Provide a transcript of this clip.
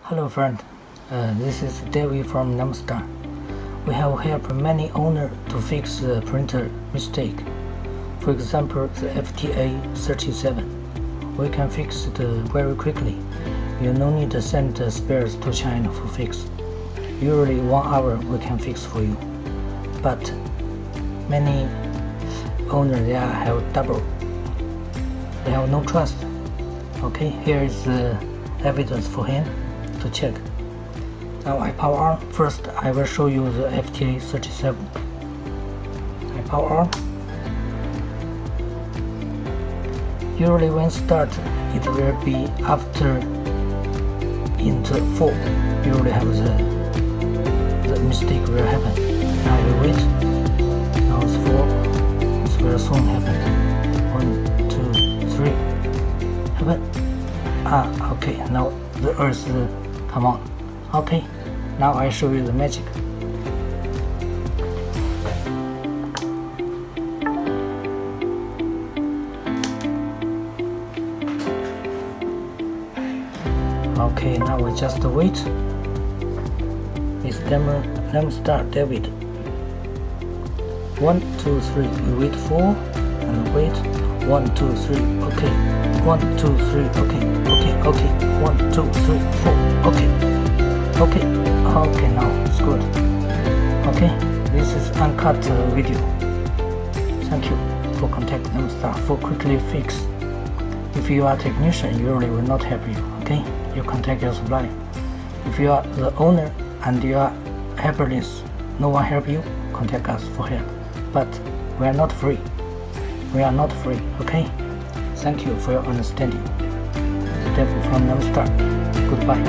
Hello friend, this is David from LEMONSTAR. We have helped many owners to fix the printer mistake. For example, the FTA37. We can fix it very quickly. You no need to send the spares to China for fix. Usually 1 hour we can fix for you. But many owners they have double. They have no trust. Okay, here is the evidence for him to check. Now I power on. First I will show you the FTA37. I power on. Usually when start it will be after into 4. Usually have the mistake will happen. Now we wait. Now it's 4. It will soon happen. 1, 2, 3. Happen. Okay. Now the earth come on. Okay. Now I show you the magic. Okay, now we just wait. It's LEMONSTAR David. 1, 2, 3. You wait 4 and wait. 1, 2, 3. Okay. 1, 2, 3. Okay. Okay. 1, 2, 3, 4. Okay. Okay. Now it's good. Okay. This is uncut video. Thank you for contacting LEMONSTAR for quickly fix. If you are a technician, usually will not help you. Okay. You contact your supplier. If you are the owner and you are helpless, no one help you, contact us for help. But we are not free. Okay? Thank you for your understanding. David from LEMONSTAR. Goodbye.